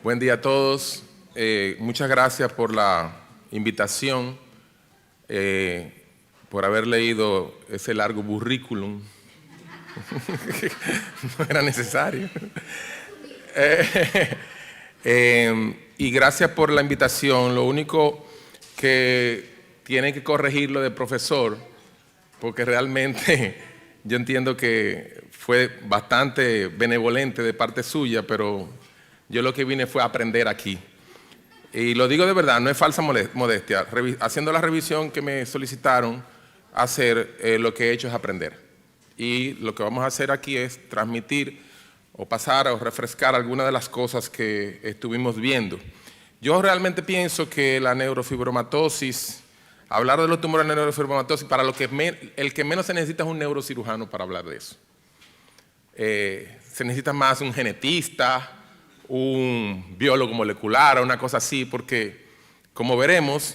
Buen día a todos. Muchas gracias por la invitación, por haber leído ese largo currículum. No era necesario. Y gracias por la invitación. Lo único que tienen que corregirlo de profesor, porque realmente yo entiendo que fue bastante benevolente de parte suya, pero yo lo que vine fue a aprender aquí. Y lo digo de verdad, no es falsa modestia. Haciendo la revisión que me solicitaron hacer, lo que he hecho es aprender. Y lo que vamos a hacer aquí es transmitir o pasar o refrescar algunas de las cosas que estuvimos viendo. Yo realmente pienso que la neurofibromatosis, hablar de los tumores de neurofibromatosis, para el que menos se necesita es un neurocirujano para hablar de eso. Se necesita más un genetista, un biólogo molecular, una cosa así, porque como veremos,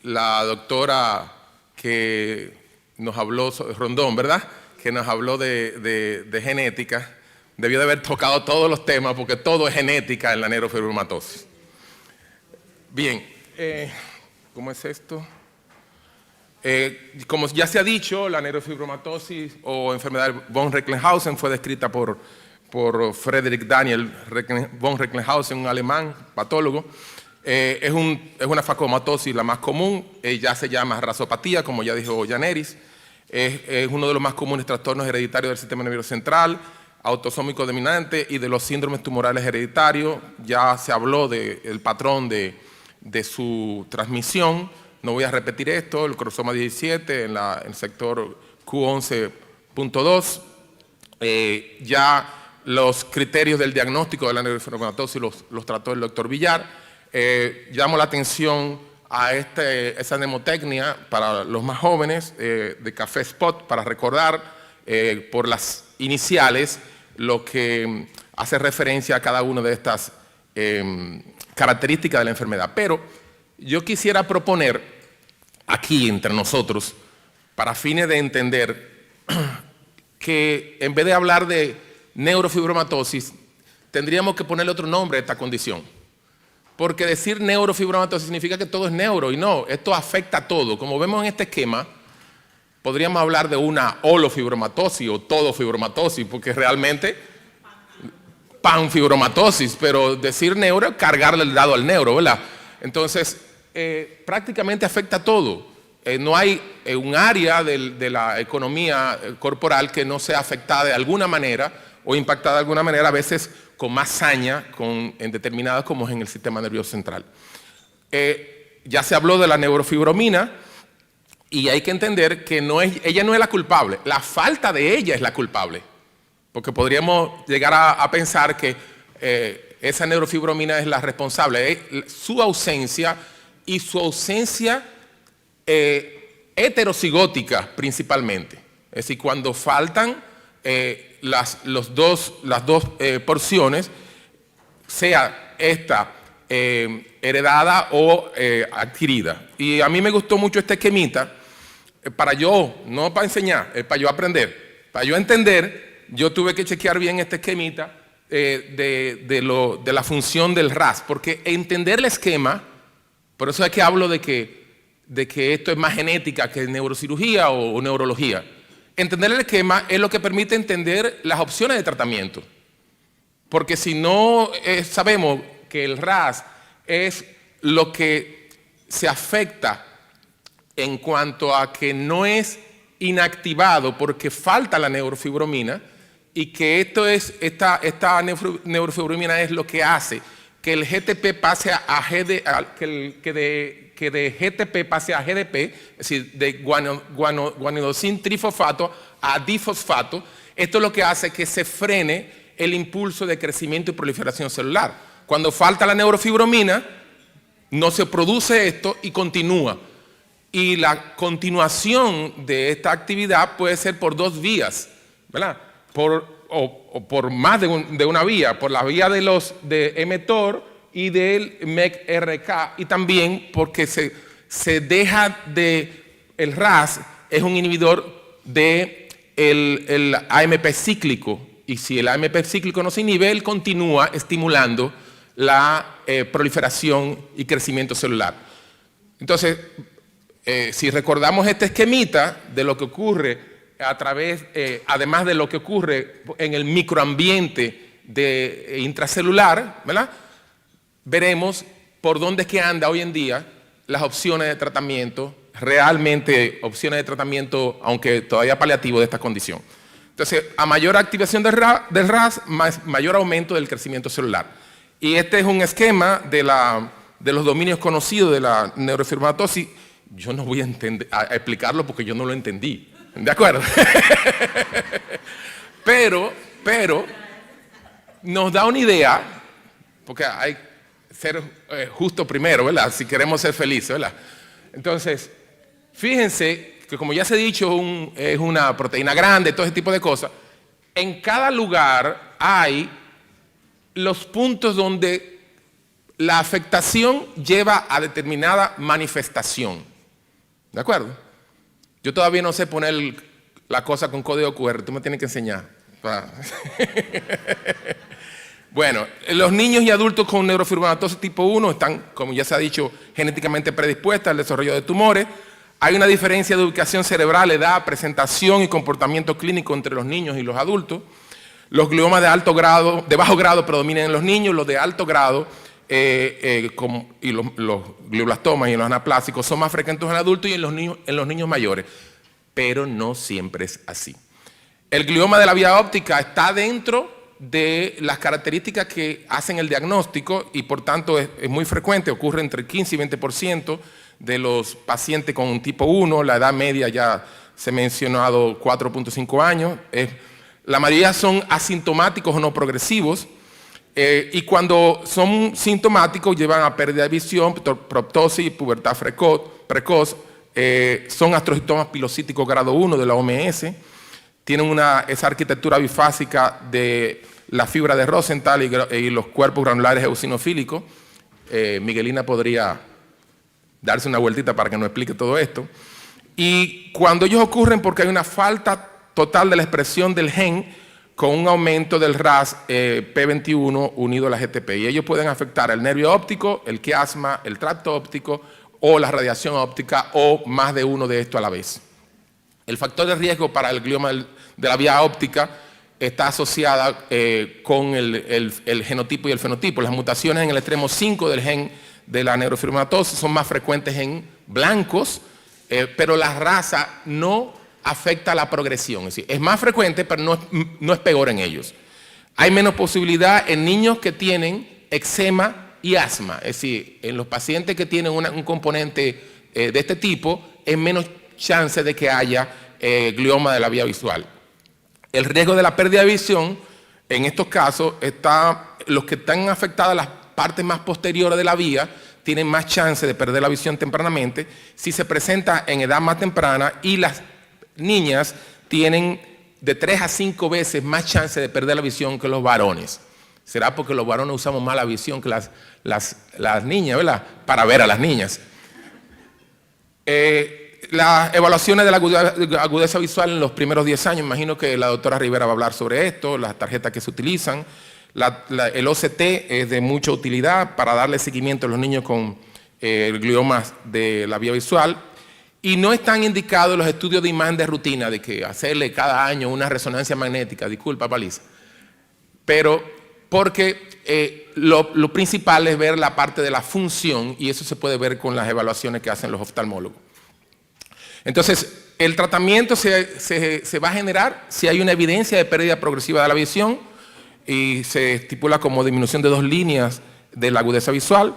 la doctora que nos habló, Rondón, ¿verdad?, que nos habló de genética, debió de haber tocado todos los temas, porque todo es genética en la neurofibromatosis. Bien, ¿cómo es esto? Como ya se ha dicho, la neurofibromatosis o enfermedad von Recklinghausen fue descrita por Friedrich Daniel von Recklinghausen, un alemán patólogo. Es una facomatosis la más común, ya se llama rasopatía, como ya dijo Yaneris. Es uno de los más comunes trastornos hereditarios del sistema nervioso central, autosómico dominante y de los síndromes tumorales hereditarios. Ya se habló del patrón de su transmisión. No voy a repetir esto, el cromosoma 17 en el sector Q11.2. Ya los criterios del diagnóstico de la neurofibromatosis los trató el doctor Villar. Llamo la atención a esa mnemotecnia para los más jóvenes de Café Spot, para recordar por las iniciales lo que hace referencia a cada una de estas características de la enfermedad. Pero yo quisiera proponer aquí entre nosotros, para fines de entender, que en vez de hablar de neurofibromatosis, tendríamos que ponerle otro nombre a esta condición. Porque decir neurofibromatosis significa que todo es neuro, y no, esto afecta a todo. Como vemos en este esquema, podríamos hablar de una holofibromatosis o todofibromatosis, porque realmente panfibromatosis, pero decir neuro es cargarle el dado al neuro, ¿verdad? Entonces, prácticamente afecta a todo. No hay un área de la economía corporal que no sea afectada de alguna manera o impactada de alguna manera, a veces con más saña en determinadas, como es en el sistema nervioso central. Ya se habló de la neurofibromina y hay que entender que ella no es la culpable, la falta de ella es la culpable, porque podríamos llegar a pensar que esa neurofibromina es la responsable, su ausencia y su ausencia heterocigótica principalmente. Es decir, cuando faltan las dos porciones, sea esta heredada o adquirida. Y a mí me gustó mucho este esquemita, para yo, no para enseñar, para yo aprender, para yo entender. Yo tuve que chequear bien este esquemita de la función del RAS, porque entender el esquema, por eso es que hablo de que esto es más genética que neurocirugía o neurología. Entender el esquema es lo que permite entender las opciones de tratamiento. Porque si no sabemos que el RAS es lo que se afecta en cuanto a que no es inactivado porque falta la neurofibromina, y que esta neurofibromina es lo que hace que el GTP pase a que de GTP pase a GDP, es decir, de guanidosin trifosfato a difosfato. Esto es lo que hace que se frene el impulso de crecimiento y proliferación celular. Cuando falta la neurofibromina, no se produce esto y continúa. Y la continuación de esta actividad puede ser por dos vías, ¿verdad? O por más de una vía, por la vía de mTOR y del MECRK, y también porque se deja el RAS es un inhibidor del AMP cíclico, Y si el AMP cíclico no se inhibe, él continúa estimulando la proliferación y crecimiento celular. Entonces, si recordamos este esquemita de lo que ocurre además de lo que ocurre en el microambiente intracelular, ¿verdad? Veremos por dónde es que anda hoy en día las opciones de tratamiento, realmente opciones de tratamiento, aunque todavía paliativo, de esta condición. Entonces, a mayor activación del RAS, mayor aumento del crecimiento celular. Y este es un esquema de los dominios conocidos de la neurofibromatosis. Yo no voy a explicarlo porque yo no lo entendí. ¿De acuerdo? pero nos da una idea, porque hay que ser justo primero, ¿verdad? Si queremos ser felices, ¿verdad? Entonces, fíjense que, como ya se ha dicho, es una proteína grande, todo ese tipo de cosas. En cada lugar hay los puntos donde la afectación lleva a determinada manifestación. ¿De acuerdo? Yo todavía no sé poner la cosa con código QR, tú me tienes que enseñar. Bueno, los niños y adultos con neurofibromatosis tipo 1 están, como ya se ha dicho, genéticamente predispuestos al desarrollo de tumores. Hay una diferencia de ubicación cerebral, edad, presentación y comportamiento clínico entre los niños y los adultos. Los gliomas de bajo grado predominan en los niños, los de alto grado y los glioblastomas y los anaplásicos son más frecuentes en adultos y en los niños mayores, pero no siempre es así. El glioma de la vía óptica está dentro de las características que hacen el diagnóstico y por tanto es muy frecuente, ocurre entre 15 y 20% de los pacientes con un tipo 1, la edad media ya se ha mencionado 4.5 años, la mayoría son asintomáticos o no progresivos. Y cuando son sintomáticos llevan a pérdida de visión, proptosis, pubertad precoz, son astrocitomas pilocíticos grado 1 de la OMS, tienen esa arquitectura bifásica de la fibra de Rosenthal y los cuerpos granulares eosinofílicos. Miguelina podría darse una vueltita para que nos explique todo esto. Y cuando ellos ocurren porque hay una falta total de la expresión del gen con un aumento del RAS P21 unido a la GTP. Y ellos pueden afectar el nervio óptico, el quiasma, el tracto óptico o la radiación óptica o más de uno de estos a la vez. El factor de riesgo para el glioma de la vía óptica está asociada con el genotipo y el fenotipo. Las mutaciones en el extremo 5 del gen de la neurofibromatosis son más frecuentes en blancos, pero la raza no afecta la progresión. Es decir, es más frecuente, pero no es peor en ellos. Hay menos posibilidad en niños que tienen eczema y asma. Es decir, en los pacientes que tienen un componente de este tipo, es menos chance de que haya glioma de la vía visual. El riesgo de la pérdida de visión, en estos casos, los que están afectadas las partes más posteriores de la vía, tienen más chance de perder la visión tempranamente si se presenta en edad más temprana, y las niñas tienen de 3 a 5 veces más chance de perder la visión que los varones. Será porque los varones usamos más la visión que las niñas, ¿verdad? Para ver a las niñas. Las evaluaciones de la agudeza visual en los primeros 10 años, imagino que la doctora Rivera va a hablar sobre esto, las tarjetas que se utilizan. El OCT es de mucha utilidad para darle seguimiento a los niños con gliomas de la vía visual. Y no están indicados los estudios de imagen de rutina, de que hacerle cada año una resonancia magnética, disculpa Paliza, pero porque lo principal es ver la parte de la función, y eso se puede ver con las evaluaciones que hacen los oftalmólogos. Entonces, el tratamiento se va a generar si hay una evidencia de pérdida progresiva de la visión, y se estipula como disminución de 2 líneas de la agudeza visual.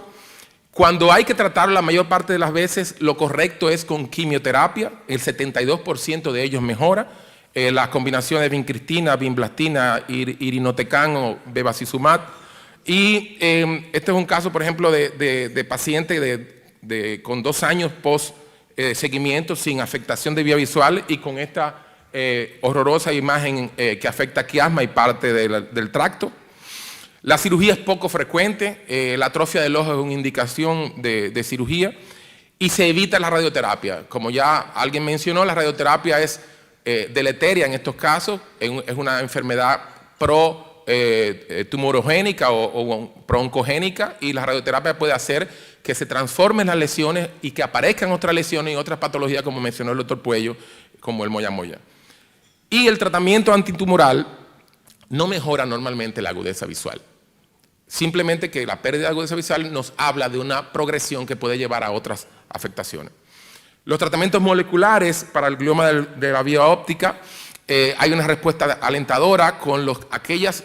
Cuando hay que tratarlo, la mayor parte de las veces lo correcto es con quimioterapia, el 72% de ellos mejora. Las combinaciones de vincristina, vinblastina, irinotecan o bevacizumab. Y este es un caso, por ejemplo, de paciente con 2 años post seguimiento sin afectación de vía visual y con esta horrorosa imagen que afecta quiasma y parte del tracto. La cirugía es poco frecuente, la atrofia del ojo es una indicación de cirugía, y se evita la radioterapia. Como ya alguien mencionó, la radioterapia es deleteria en estos casos, es una enfermedad tumorogénica o pro-oncogénica, y la radioterapia puede hacer que se transformen las lesiones y que aparezcan otras lesiones y otras patologías, como mencionó el doctor Puello, como el moyamoya. Y el tratamiento antitumoral no mejora normalmente la agudeza visual. Simplemente que la pérdida de agudeza visual nos habla de una progresión que puede llevar a otras afectaciones. Los tratamientos moleculares para el glioma de la vía óptica, hay una respuesta alentadora con aquellas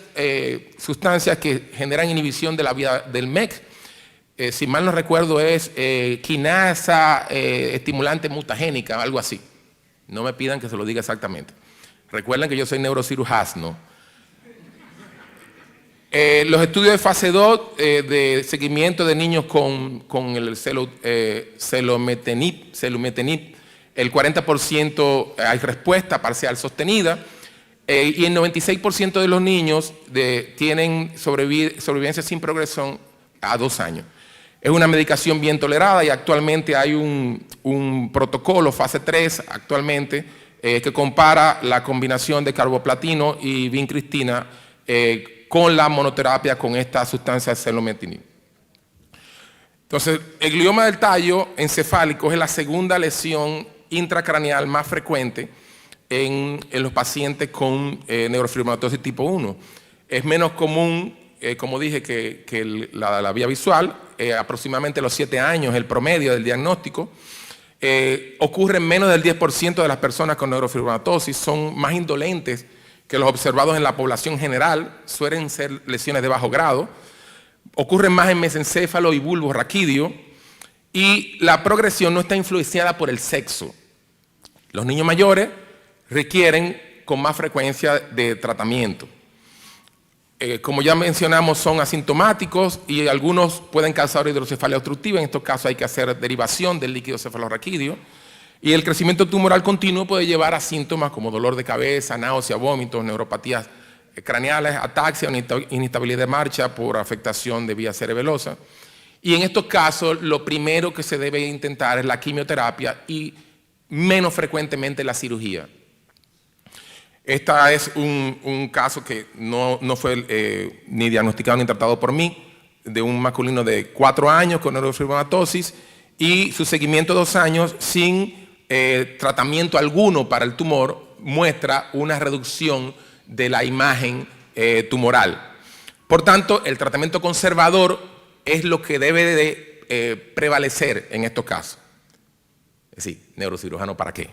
sustancias que generan inhibición de la vía del MEC. Si mal no recuerdo es quinasa estimulante mutagénica, algo así. No me pidan que se lo diga exactamente. Recuerden que yo soy neurocirujano. Los estudios de fase 2 de seguimiento de niños con el selumetinib, el 40% hay respuesta parcial sostenida, y el 96% de los niños tienen sobrevivencia sin progresión a 2 años. Es una medicación bien tolerada y actualmente hay un protocolo, fase 3 actualmente, que compara la combinación de carboplatino y vincristina con la monoterapia con esta sustancia selumetinib. Entonces, el glioma del tallo encefálico es la segunda lesión intracraneal más frecuente en los pacientes con neurofibromatosis tipo 1. Es menos común, como dije, que la vía visual, aproximadamente a los 7 años, el promedio del diagnóstico. Ocurre en menos del 10% de las personas con neurofibromatosis, son más indolentes que los observados en la población general, suelen ser lesiones de bajo grado, ocurren más en mesencéfalo y bulbo raquídeo, y la progresión no está influenciada por el sexo. Los niños mayores requieren con más frecuencia de tratamiento. Como ya mencionamos, son asintomáticos y algunos pueden causar hidrocefalia obstructiva. En estos casos hay que hacer derivación del líquido cefalorraquídeo. Y el crecimiento tumoral continuo puede llevar a síntomas como dolor de cabeza, náusea, vómitos, neuropatías craneales, ataxia, inestabilidad de marcha por afectación de vía cerebelosa. Y en estos casos, lo primero que se debe intentar es la quimioterapia y menos frecuentemente la cirugía. Este es un caso que no fue ni diagnosticado ni tratado por mí, de un masculino de 4 años con neurofibromatosis y su seguimiento 2 años sin tratamiento alguno para el tumor muestra una reducción de la imagen tumoral. Por tanto, el tratamiento conservador es lo que debe de prevalecer en estos casos. Es decir, neurocirujano, ¿para qué?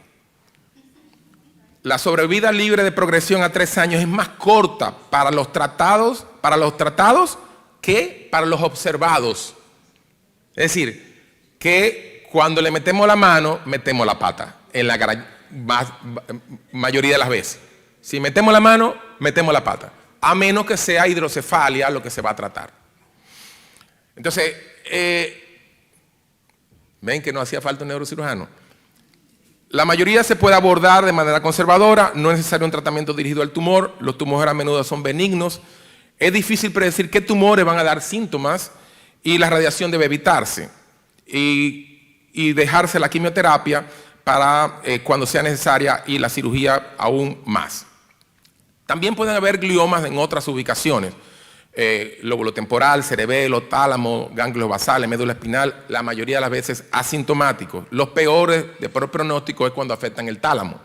La sobrevida libre de progresión a 3 años es más corta para los tratados que para los observados. Es decir, que cuando le metemos la mano, metemos la pata, en la mayoría de las veces. Si metemos la mano, metemos la pata, a menos que sea hidrocefalia lo que se va a tratar. Entonces, ven que no hacía falta un neurocirujano. La mayoría se puede abordar de manera conservadora, no es necesario un tratamiento dirigido al tumor, los tumores a menudo son benignos, es difícil predecir qué tumores van a dar síntomas y la radiación debe evitarse y dejarse la quimioterapia para cuando sea necesaria y la cirugía aún más. También pueden haber gliomas en otras ubicaciones, lóbulo temporal, cerebelo, tálamo, ganglios basales, médula espinal, la mayoría de las veces asintomáticos. Los peores de peor pronóstico es cuando afectan el tálamo.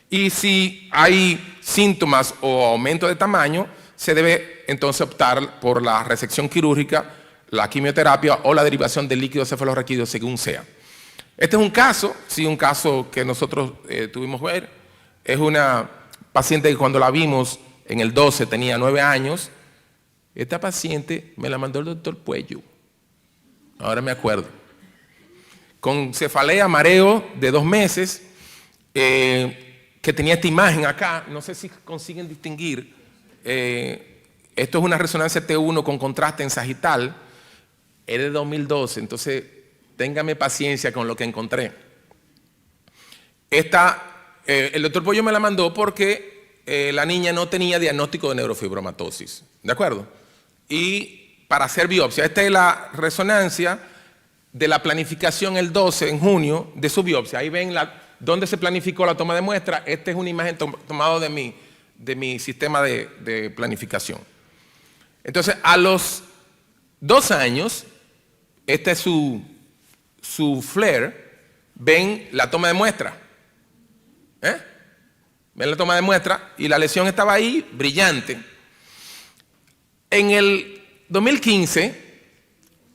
Y si hay síntomas o aumento de tamaño, se debe entonces optar por la resección quirúrgica, la quimioterapia o la derivación del líquido cefalorraquídeo según sea. Este es un caso, sí, un caso que nosotros tuvimos que ver. Es una paciente que cuando la vimos en el 12 tenía 9 años. Esta paciente me la mandó el doctor Puello, ahora me acuerdo, con cefalea, mareo de 2 meses, que tenía esta imagen acá, no sé si consiguen distinguir, esto es una resonancia T1 con contraste en sagital, es de 2012, entonces téngame paciencia con lo que encontré. El doctor Puello me la mandó porque la niña no tenía diagnóstico de neurofibromatosis, ¿de acuerdo? Y para hacer biopsia, esta es la resonancia de la planificación el 12 en junio de su biopsia. Ahí ven dónde se planificó la toma de muestra. Esta es una imagen tomada de mi sistema de planificación. Entonces, a los 2 años, este es su flare, ven la toma de muestra. Ven la toma de muestra y la lesión estaba ahí, brillante. En el 2015,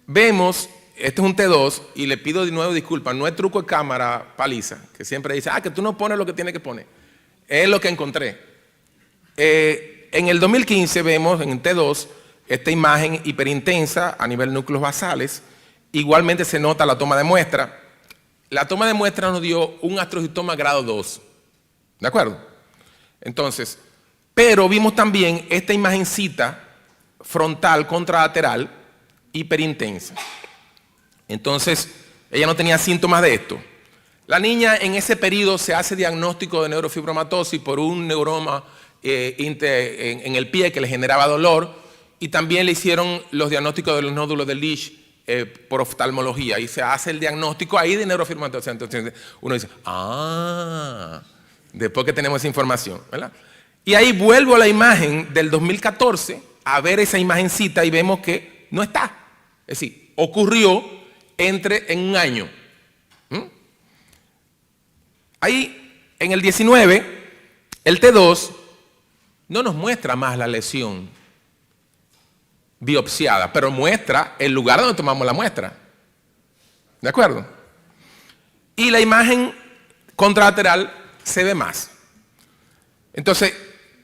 vemos, este es un T2, y le pido de nuevo disculpas, no es truco de cámara paliza, que siempre dice, que tú no pones lo que tienes que poner. Es lo que encontré. En el 2015 vemos en T2 esta imagen hiperintensa a nivel núcleos basales. Igualmente se nota la toma de muestra. La toma de muestra nos dio un astrocitoma grado 2. ¿De acuerdo? Entonces, pero vimos también esta imagencita frontal contralateral hiperintensa. Entonces, ella no tenía síntomas de esto. La niña en ese periodo se hace diagnóstico de neurofibromatosis por un neuroma en el pie que le generaba dolor, y también le hicieron los diagnósticos de los nódulos de Leach por oftalmología, y se hace el diagnóstico ahí de neurofibromatosis. Entonces uno dice, después que tenemos esa información, ¿verdad? Y ahí vuelvo a la imagen del 2014 a ver esa imagencita y vemos que no está. Es decir, ocurrió en un año. Ahí, en el 19, el T2 no nos muestra más la lesión biopsiada, pero muestra el lugar donde tomamos la muestra. ¿De acuerdo? Y la imagen contralateral se ve más. Entonces,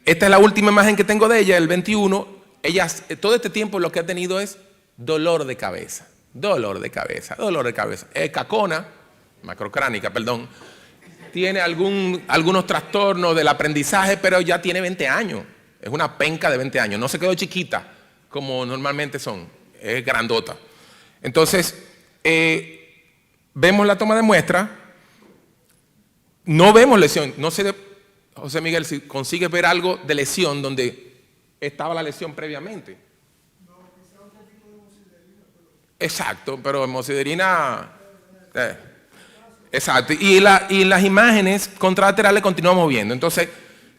esta es la última imagen que tengo de ella, el 21. Ella, todo este tiempo lo que ha tenido es dolor de cabeza. Dolor de cabeza, dolor de cabeza. Es cacona, macrocránica, perdón. Tiene algunos trastornos del aprendizaje, pero ya tiene 20 años. Es una penca de 20 años. No se quedó chiquita, como normalmente son. Es grandota. Entonces, vemos la toma de muestra. No vemos lesión. No sé, José Miguel, si consigues ver algo de lesión donde estaba la lesión previamente. Exacto, pero hemosiderina... exacto, y las imágenes contralaterales continuamos viendo. Entonces,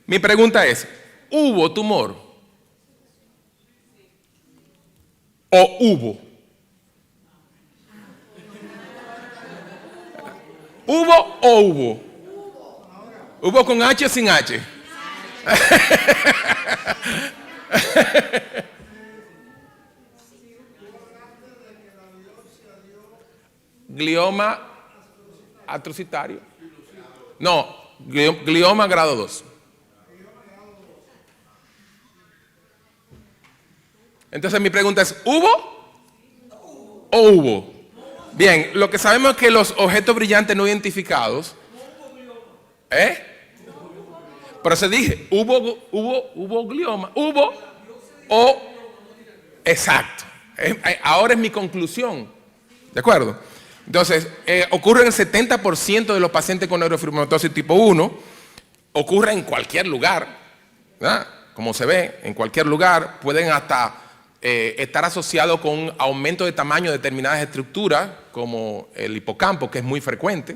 mi pregunta es, ¿hubo tumor? ¿O hubo? ¿Hubo o hubo? ¿Hubo con H o sin H? Glioma atrocitario. No, glioma grado 2. Entonces mi pregunta es, ¿hubo o hubo? Bien, lo que sabemos es que los objetos brillantes no identificados, pero se dije, hubo glioma, hubo o, exacto. Ahora es mi conclusión, ¿de acuerdo? Entonces, ocurre en el 70% de los pacientes con neurofibromatosis tipo 1, ocurre en cualquier lugar, ¿verdad? Como se ve, en cualquier lugar, pueden hasta estar asociados con un aumento de tamaño de determinadas estructuras, como el hipocampo, que es muy frecuente.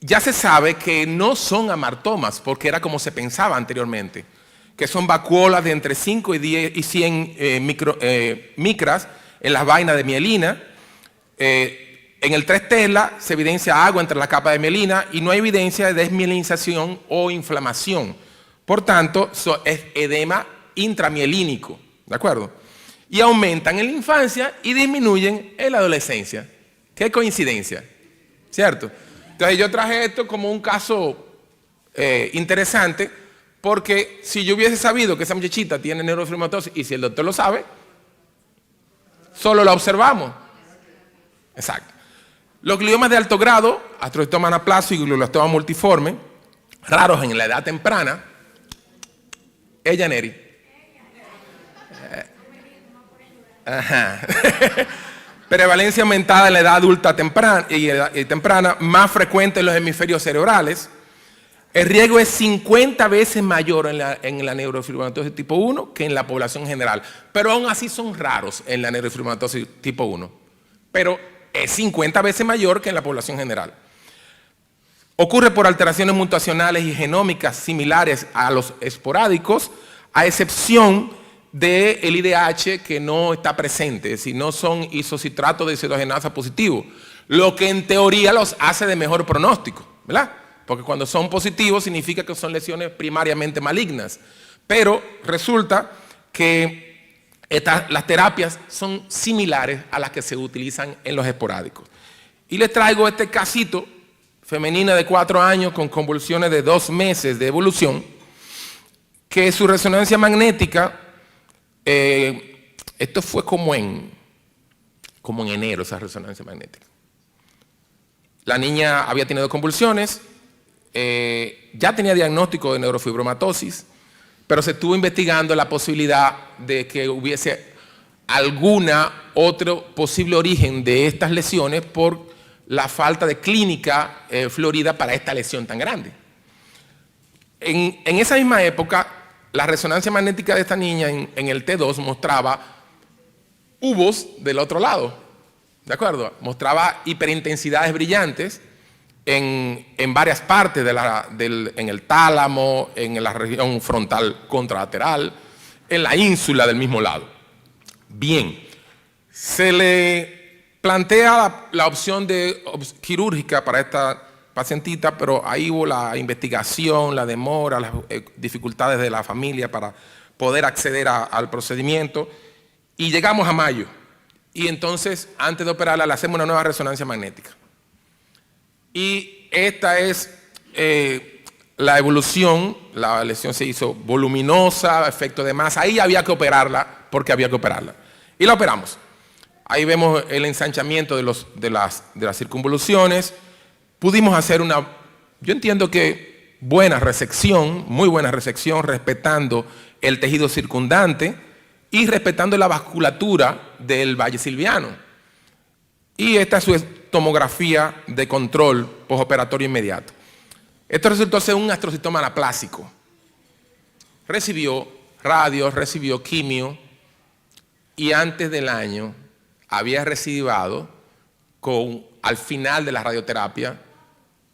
Ya se sabe que no son amartomas, porque era como se pensaba anteriormente, que son vacuolas de entre 5 y 100 micras en las vainas de mielina. En el 3 Tesla se evidencia agua entre la capa de mielina y no hay evidencia de desmielinización o inflamación. Por tanto, es edema intramielínico, ¿de acuerdo? Y aumentan en la infancia y disminuyen en la adolescencia. Qué coincidencia, ¿cierto? Entonces yo traje esto como un caso interesante, porque si yo hubiese sabido que esa muchachita tiene neurofibromatosis y si el doctor lo sabe, solo la observamos. Exacto. Los gliomas de alto grado, astrocitoma anaplásico y glioblastoma multiforme, raros en la edad temprana, Neri. Prevalencia aumentada en la edad adulta temprana y temprana, más frecuente en los hemisferios cerebrales. El riesgo es 50 veces mayor en la neurofibromatosis tipo 1 que en la población general. Pero aún así son raros en la neurofibromatosis tipo 1. Pero es 50 veces mayor que en la población general. Ocurre por alteraciones mutacionales y genómicas similares a los esporádicos, a excepción del IDH que no está presente, es decir, no son isocitratos de deshidrogenasa positivo, lo que en teoría los hace de mejor pronóstico, ¿verdad? Porque cuando son positivos significa que son lesiones primariamente malignas, pero resulta que las terapias son similares a las que se utilizan en los esporádicos. Y les traigo este casito, femenina de 4 años con convulsiones de 2 meses de evolución, que su resonancia magnética, esto fue como en enero, esa resonancia magnética. La niña había tenido convulsiones, ya tenía diagnóstico de neurofibromatosis, pero se estuvo investigando la posibilidad de que hubiese alguna otro posible origen de estas lesiones por la falta de clínica florida para esta lesión tan grande. En esa misma época, la resonancia magnética de esta niña en el T2 mostraba ubos del otro lado, ¿de acuerdo? Mostraba hiperintensidades brillantes en varias partes en el tálamo, en la región frontal contralateral, en la ínsula del mismo lado. Bien, se le plantea la opción quirúrgica para esta pacientita, pero ahí hubo la investigación, la demora, las dificultades de la familia para poder acceder al procedimiento, y llegamos a mayo. Y entonces, antes de operarla, le hacemos una nueva resonancia magnética. Y esta es la evolución. La lesión se hizo voluminosa, efecto de masa. Ahí había que operarla porque había que operarla. Y la operamos. Ahí vemos el ensanchamiento de las circunvoluciones. Pudimos hacer yo entiendo que buena resección, muy buena resección, respetando el tejido circundante y respetando la vasculatura del valle silviano. Y esta es su tomografía de control postoperatorio inmediato. Esto resultó ser un astrocitoma anaplásico. Recibió radios, recibió quimio y antes del año había recidivado al final de la radioterapia.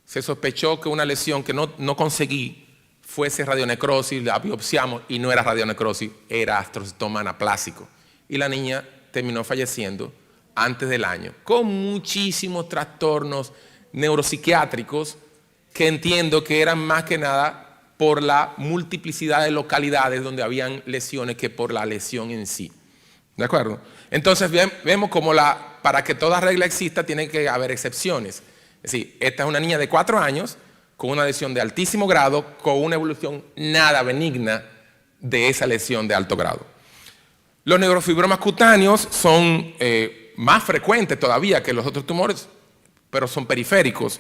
Se sospechó que una lesión que no conseguí fuese radionecrosis, la biopsiamos y no era radionecrosis, era astrocitoma anaplásico. Y la niña terminó falleciendo antes del año, con muchísimos trastornos neuropsiquiátricos que entiendo que eran más que nada por la multiplicidad de localidades donde habían lesiones que por la lesión en sí. ¿De acuerdo? Entonces vemos como para que toda regla exista tiene que haber excepciones. Es decir, esta es una niña de 4 años con una lesión de altísimo grado, con una evolución nada benigna de esa lesión de alto grado. Los neurofibromas cutáneos son más frecuentes todavía que los otros tumores, pero son periféricos.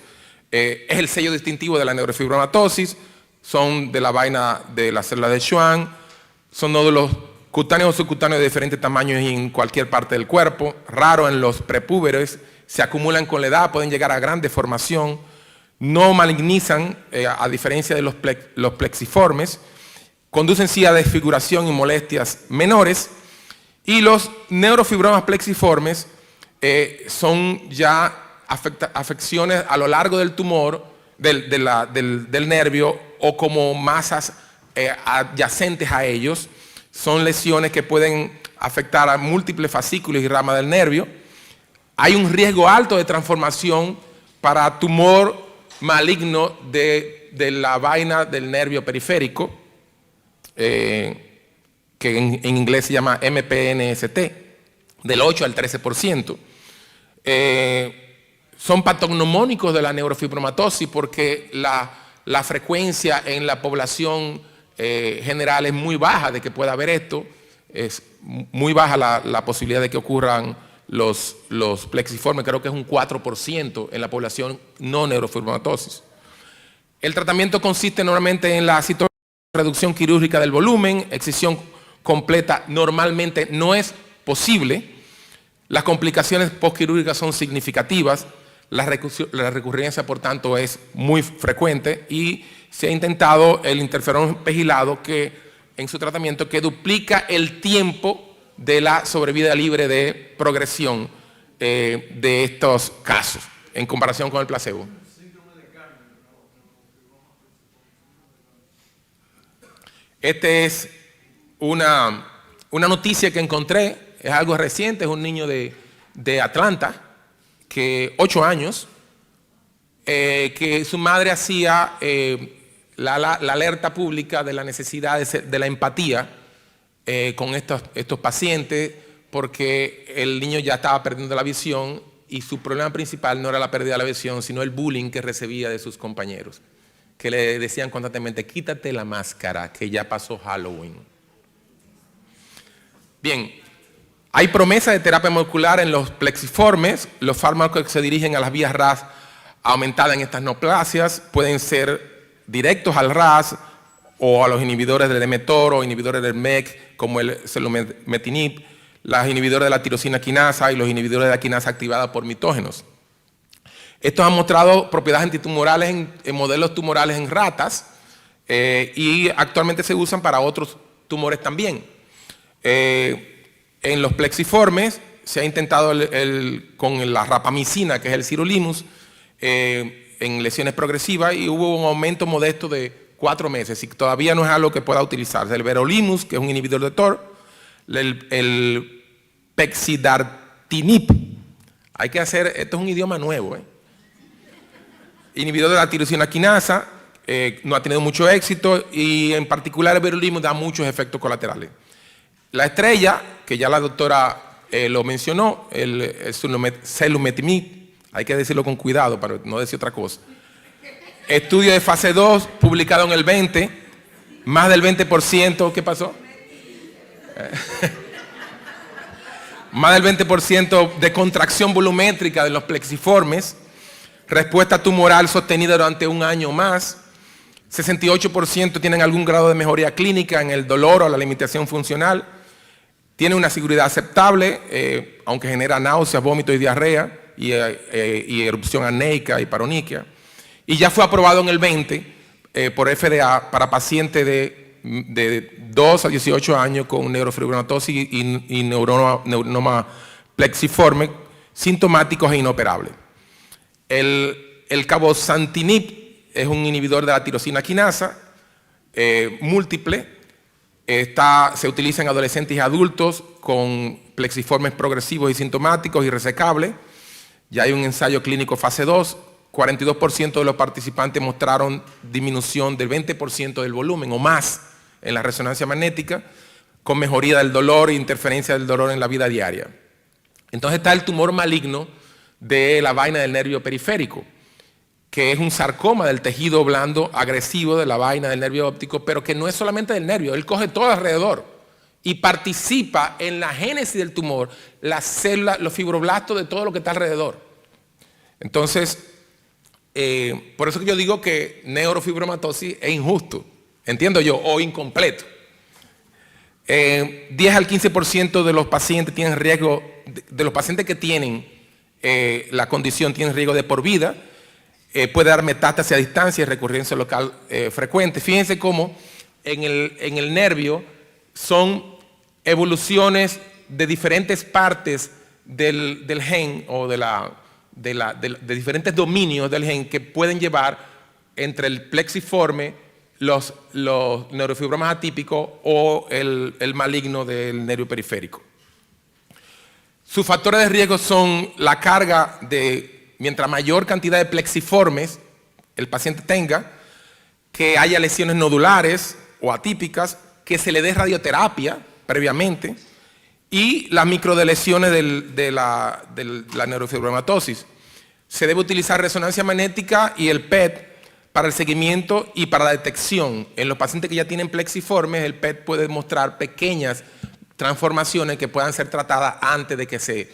Es el sello distintivo de la neurofibromatosis, son de la vaina de la célula de Schwann, son nódulos cutáneos o subcutáneos de diferentes tamaños en cualquier parte del cuerpo, raro en los prepúberes, se acumulan con la edad, pueden llegar a gran deformación, no malignizan, a diferencia de los plexiformes, conducen sí a desfiguración y molestias menores, y los neurofibromas plexiformes son ya afecciones a lo largo del tumor, del nervio, o como masas adyacentes a ellos. Son lesiones que pueden afectar a múltiples fascículos y ramas del nervio. Hay un riesgo alto de transformación para tumor maligno de la vaina del nervio periférico, que en inglés se llama MPNST, del 8 al 13%. Son patognomónicos de la neurofibromatosis porque la frecuencia en la población general es muy baja de que pueda haber esto. Es muy baja la posibilidad de que ocurran los plexiformes, creo que es un 4% en la población no neurofibromatosis. El tratamiento consiste normalmente en la reducción quirúrgica del volumen, excisión completa normalmente no es posible, las complicaciones postquirúrgicas son significativas, la recurrencia por tanto es muy frecuente y se ha intentado el interferón pegilado que en su tratamiento que duplica el tiempo de la sobrevida libre de progresión de estos casos en comparación con el placebo. Esta es una noticia que encontré, es algo reciente, es un niño de Atlanta, que 8 años, que su madre hacía la alerta pública de la necesidad de la empatía con estos pacientes, porque el niño ya estaba perdiendo la visión y su problema principal no era la pérdida de la visión, sino el bullying que recibía de sus compañeros, que le decían constantemente, quítate la máscara, que ya pasó Halloween. Bien, hay promesa de terapia molecular en los plexiformes. Los fármacos que se dirigen a las vías RAS aumentadas en estas neoplasias pueden ser directos al RAS o a los inhibidores del mTOR o inhibidores del MEK, como el selumetinib, las inhibidores de la tirosina quinasa y los inhibidores de la quinasa activada por mitógenos. Estos han mostrado propiedades antitumorales en modelos tumorales en ratas y actualmente se usan para otros tumores también. En los plexiformes se ha intentado con la rapamicina, que es el sirolimus, en lesiones progresivas, y hubo un aumento modesto de 4 meses y todavía no es algo que pueda utilizarse. El verolimus, que es un inhibidor de TOR, el pexidartinib, hay que hacer, esto es un idioma nuevo, inhibidor de la tirosina quinasa, no ha tenido mucho éxito y en particular el verolimus da muchos efectos colaterales. La estrella, que ya la doctora lo mencionó, el selumetinib, hay que decirlo con cuidado para no decir otra cosa. Estudio de fase 2, publicado en el 20, más del 20%, ¿qué pasó? Más del 20% de contracción volumétrica de los plexiformes, respuesta tumoral sostenida durante 1 año más, 68% tienen algún grado de mejoría clínica en el dolor o la limitación funcional, tiene una seguridad aceptable, aunque genera náuseas, vómitos y diarrea, y erupción anéica y paroniquia. Y ya fue aprobado en el 20 por FDA para pacientes de 2 a 18 años con neurofibromatosis y neuronoma plexiforme sintomáticos e inoperables. El cabozantinib es un inhibidor de la tirosina quinasa múltiple. Se utiliza en adolescentes y adultos con plexiformes progresivos y sintomáticos y resecables. Ya hay un ensayo clínico fase 2. 42% de los participantes mostraron disminución del 20% del volumen o más en la resonancia magnética, con mejoría del dolor e interferencia del dolor en la vida diaria. Entonces está el tumor maligno de la vaina del nervio periférico, que es un sarcoma del tejido blando agresivo de la vaina del nervio óptico, pero que no es solamente del nervio, él coge todo alrededor y participa en la génesis del tumor, las células, los fibroblastos de todo lo que está alrededor. Entonces, por eso que yo digo que neurofibromatosis es injusto, entiendo yo, o incompleto. 10 al 15% de los pacientes tienen riesgo, de los pacientes que tienen la condición tienen riesgo de por vida. Puede dar metástasis a distancia y recurrencia local frecuente. Fíjense cómo en el nervio son evoluciones de diferentes partes del gen o de diferentes dominios del gen que pueden llevar entre el plexiforme, los neurofibromas atípicos o el maligno del nervio periférico. Sus factores de riesgo son la carga de, mientras mayor cantidad de plexiformes el paciente tenga, que haya lesiones nodulares o atípicas, que se le dé radioterapia previamente, y las microdelesiones de la neurofibromatosis. Se debe utilizar resonancia magnética y el PET para el seguimiento y para la detección. En los pacientes que ya tienen plexiformes, el PET puede mostrar pequeñas transformaciones que puedan ser tratadas antes de que se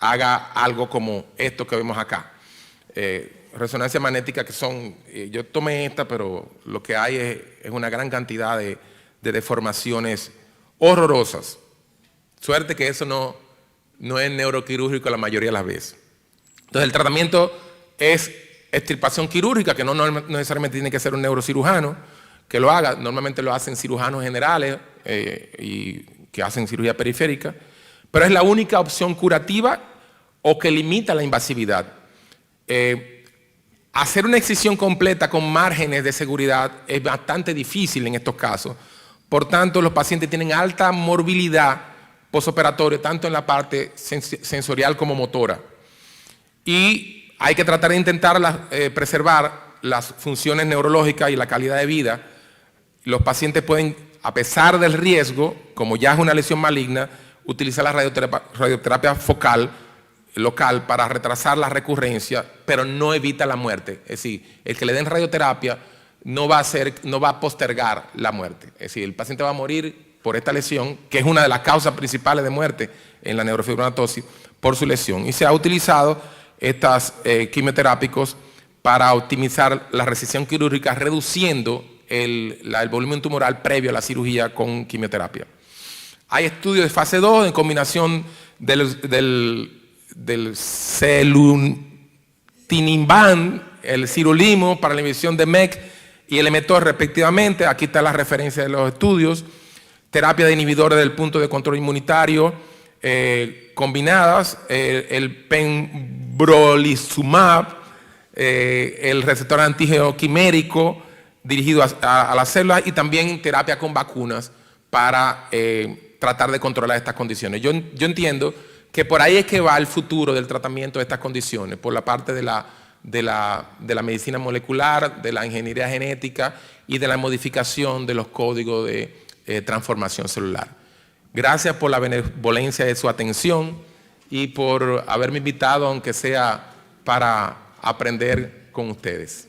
haga algo como esto que vemos acá. Resonancia magnética que son, yo tomé esta, pero lo que hay es una gran cantidad de deformaciones horrorosas. Suerte que eso no es neuroquirúrgico la mayoría de las veces. Entonces el tratamiento es extirpación quirúrgica, que no necesariamente tiene que ser un neurocirujano que lo haga. Normalmente lo hacen cirujanos generales y que hacen cirugía periférica, pero es la única opción curativa o que limita la invasividad. Hacer una excisión completa con márgenes de seguridad es bastante difícil en estos casos, Por tanto, los pacientes tienen alta morbilidad postoperatoria, tanto en la parte sensorial como motora. Y hay que tratar de intentar preservar las funciones neurológicas y la calidad de vida. Los pacientes pueden, a pesar del riesgo, como ya es una lesión maligna, utilizar la radioterapia focal, local, para retrasar la recurrencia, pero no evita la muerte. Es decir, el que le den radioterapia no va a postergar la muerte. Es decir, el paciente va a morir por esta lesión, que es una de las causas principales de muerte en la neurofibromatosis, por su lesión. Y se ha utilizado estos quimioterápicos para optimizar la resección quirúrgica, reduciendo el volumen tumoral previo a la cirugía con quimioterapia. Hay estudios de fase 2 en combinación del Celutinibant, el Sirolimus para la inhibición de MEK y el Emetor respectivamente. Aquí está la referencia de los estudios. Terapia de inhibidores del punto de control inmunitario combinadas, el pembrolizumab, el receptor antígeno quimérico dirigido a las células, y también terapia con vacunas para tratar de controlar estas condiciones. Yo entiendo que por ahí es que va el futuro del tratamiento de estas condiciones, por la parte de la medicina molecular, de la ingeniería genética y de la modificación de los códigos de transformación celular. Gracias por la benevolencia de su atención y por haberme invitado, aunque sea para aprender con ustedes.